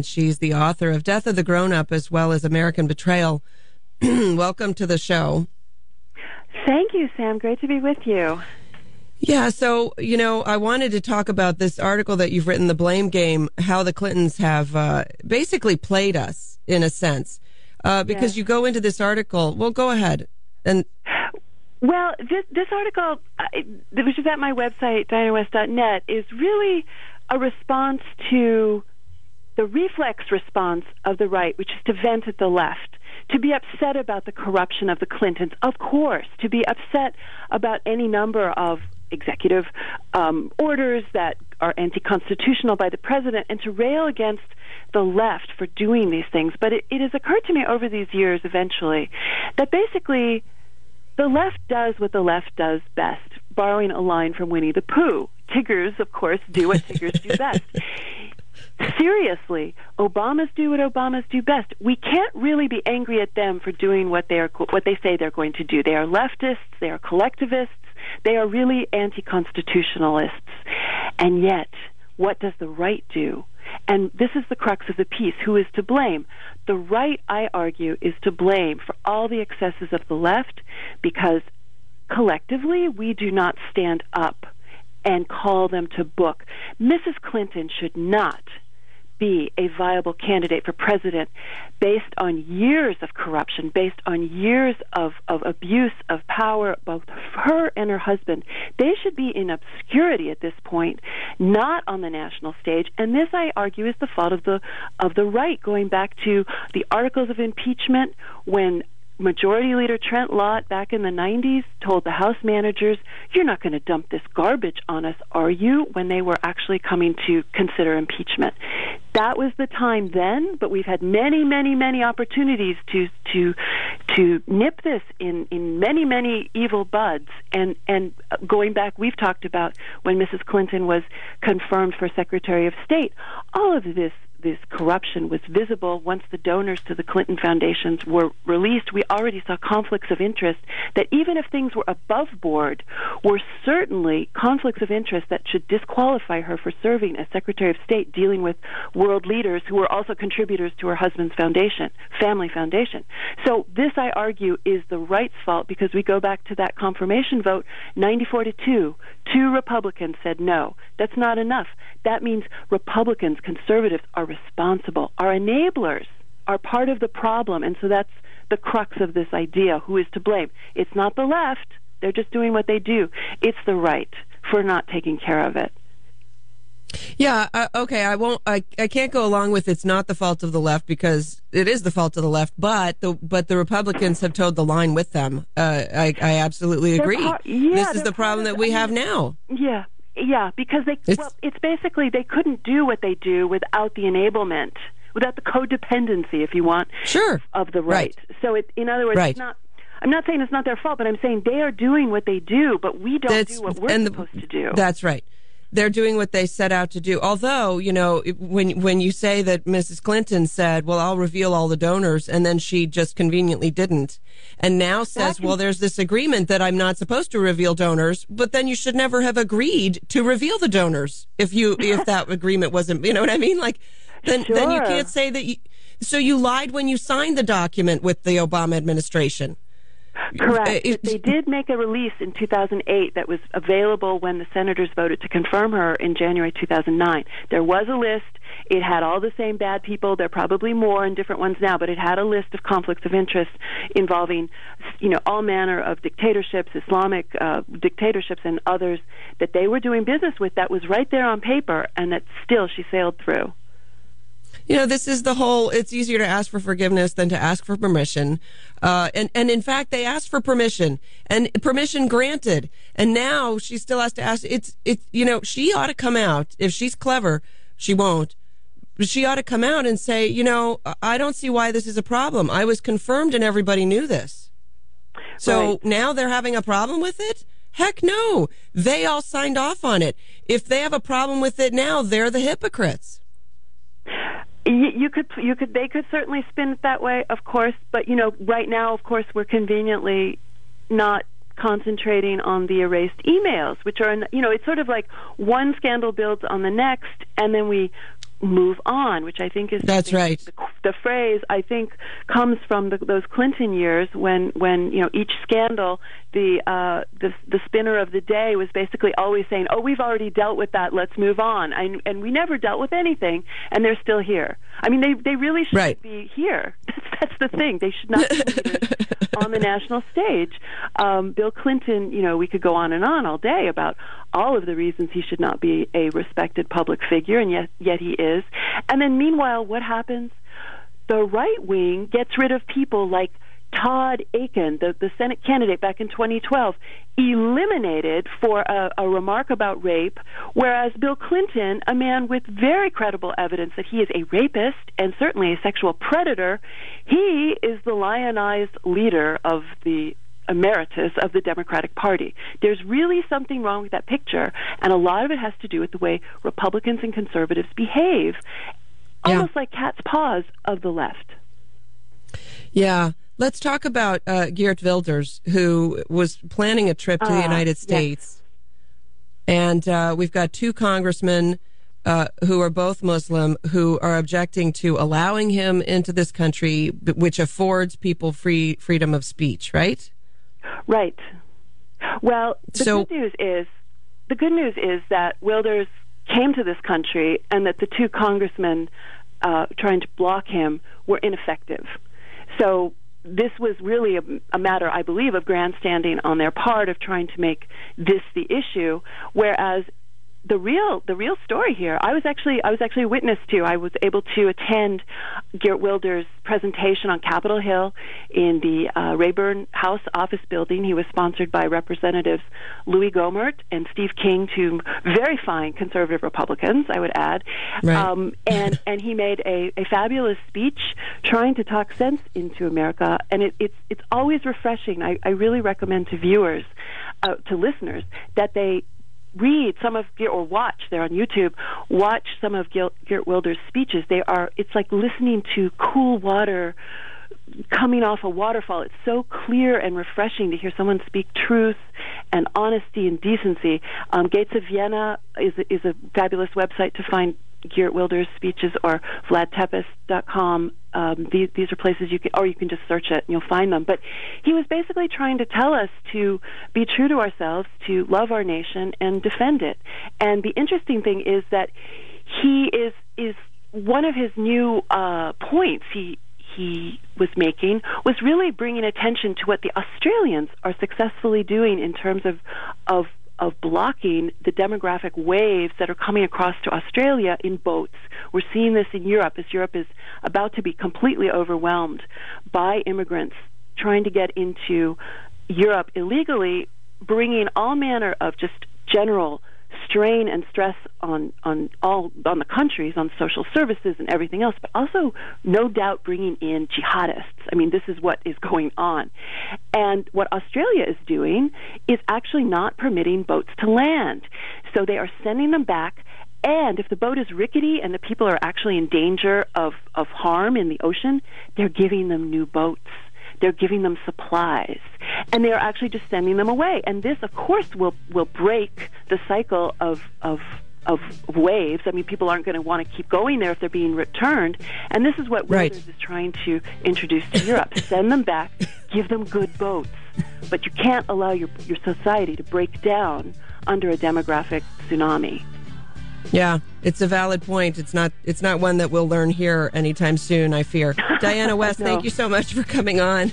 She's the author of Death of the Grown-Up as well as American Betrayal. Welcome to the show. Thank you, Sam. Great to be with you. Yeah, so, I wanted to talk about this article that you've written, The Blame Game, how the Clintons have basically played us, in a sense. Because you go into this article. Well, go ahead. Well, this article, which is at my website, dianawest.net, is really a response to the reflex response of the right, which is to vent at the left, to be upset about the corruption of the Clintons, of course, to be upset about any number of executive orders that are anti-constitutional by the president, and to rail against the left for doing these things. But it has occurred to me over these years, eventually, that basically the left does what the left does best, borrowing a line from Winnie the Pooh. Tiggers, of course, do what Tiggers do best. Seriously, Obamas do what Obamas do best. We can't really be angry at them for doing what they say they're going to do. They are leftists, they are collectivists, they are really anti-constitutionalists. And yet, what does the right do? And this is the crux of the piece. Who is to blame? The right, I argue, is to blame for all the excesses of the left, because collectively we do not stand up and call them to book. Mrs. Clinton should not be a viable candidate for president based on years of corruption, based on years of abuse of power, both her and her husband. They should be in obscurity at this point, not on the national stage. And this, I argue, is the fault of the right, going back to the articles of impeachment when Majority Leader Trent Lott back in the 90s told the House managers, "You're not going to dump this garbage on us, are you?" when they were actually coming to consider impeachment. That was the time then, but we've had many, many, many opportunities to nip this in many, many evil buds. And going back, we've talked about when Mrs. Clinton was confirmed for Secretary of State. All of this corruption was visible once the donors to the Clinton foundations were released. We already saw conflicts of interest that, even if things were above board, were certainly conflicts of interest that should disqualify her for serving as Secretary of State, dealing with world leaders who were also contributors to her husband's foundation, family foundation. So this, I argue, is the right's fault, because we go back to that confirmation vote, 94-2. 2 Republicans said no. That's not enough. That means Republicans, conservatives, are responsible. Our enablers are part of the problem, and so that's the crux of this idea. Who is to blame? It's not the left. They're just doing what they do. It's the right for not taking care of it. Yeah, okay, I can't go along with it's not the fault of the left, because it is the fault of the left, but the Republicans have towed the line with them. I absolutely agree. This is the problem that we have now. Yeah, because it's basically they couldn't do what they do without the enablement, without the codependency, if you want, of the right. So, in other words, it's not. I'm not saying it's not their fault, but I'm saying they are doing what they do, but we don't do what we're supposed to do. That's right. They're doing what they set out to do. Although, when you say that Mrs. Clinton said, well, I'll reveal all the donors, and then she just conveniently didn't, and now says, well, there's this agreement that I'm not supposed to reveal donors, but then you should never have agreed to reveal the donors if that agreement wasn't, you know what I mean? Then you can't say that so you lied when you signed the document with the Obama administration. Correct. They did make a release in 2008 that was available when the senators voted to confirm her in January 2009. There was a list. It had all the same bad people. There are probably more and different ones now, but it had a list of conflicts of interest involving, all manner of dictatorships, Islamic dictatorships and others that they were doing business with. That was right there on paper, and that still she sailed through. This is the whole, it's easier to ask for forgiveness than to ask for permission. And in fact, they asked for permission, and permission granted. And now she still has to ask, she ought to come out. If she's clever, she won't. But she ought to come out and say, I don't see why this is a problem. I was confirmed and everybody knew this. So now they're having a problem with it? Heck no. They all signed off on it. If they have a problem with it now, they're the hypocrites. They could certainly spin it that way, of course, but right now, of course, we're conveniently not concentrating on the erased emails, which are, it's sort of like one scandal builds on the next, and then we move on, which I think is that's right. The phrase I think comes from those Clinton years when each scandal the spinner of the day was basically always saying, "Oh, we've already dealt with that. Let's move on." And we never dealt with anything, and they're still here. I mean, they really should be here. That's the thing. They should not be leaders on the national stage. Bill Clinton, we could go on and on all day about all of the reasons he should not be a respected public figure, and yet he is. And then meanwhile, what happens? The right wing gets rid of people like Todd Akin, the Senate candidate back in 2012, eliminated for a remark about rape, whereas Bill Clinton, a man with very credible evidence that he is a rapist and certainly a sexual predator, he is the lionized leader of the emeritus of the Democratic Party. There's really something wrong with that picture, and a lot of it has to do with the way Republicans and conservatives behave, almost like cat's paws of the left. Yeah. Let's talk about Geert Wilders, who was planning a trip to the United States. Yes. And we've got two congressmen who are both Muslim who are objecting to allowing him into this country, which affords people freedom of speech, right? Right. Well, the good news is that Wilders came to this country and that the two congressmen trying to block him were ineffective. So this was really a matter, I believe, of grandstanding on their part, of trying to make this the issue, whereas the real story here, I was actually a witness to. I was able to attend Geert Wilders' presentation on Capitol Hill in the Rayburn House office building. He was sponsored by Representatives Louis Gohmert and Steve King, two very fine conservative Republicans, I would add. Right. And he made a fabulous speech trying to talk sense into America, and it's always refreshing. I really recommend to viewers, to listeners, that they read some of or watch, they're on YouTube, watch some of Geert Wilders' speeches. It's like listening to cool water coming off a waterfall. It's so clear and refreshing to hear someone speak truth and honesty and decency. Gates of Vienna is a fabulous website to find Geert Wilders' speeches, or vladtepes.com. These are places you can just search it and you'll find them. But he was basically trying to tell us to be true to ourselves, to love our nation and defend it. And the interesting thing is that he is one of his new points he was making was really bringing attention to what the Australians are successfully doing in terms of blocking the demographic waves that are coming across to Australia in boats. We're seeing this in Europe, as Europe is about to be completely overwhelmed by immigrants trying to get into Europe illegally, bringing all manner of just general strain and stress on the countries, on social services and everything else, but also no doubt bringing in jihadists. I mean, this is what is going on. And what Australia is doing is actually not permitting boats to land. So they are sending them back, and if the boat is rickety and the people are actually in danger of harm in the ocean, they're giving them new boats. They're giving them supplies, and they're actually just sending them away. And this, of course, will break the cycle of waves. I mean, people aren't going to want to keep going there if they're being returned. And this is what Wilders is trying to introduce to Europe. Send them back, give them good boats. But you can't allow your society to break down under a demographic tsunami. Yeah, it's a valid point. It's not one that we'll learn here anytime soon, I fear. Diana West, thank you so much for coming on.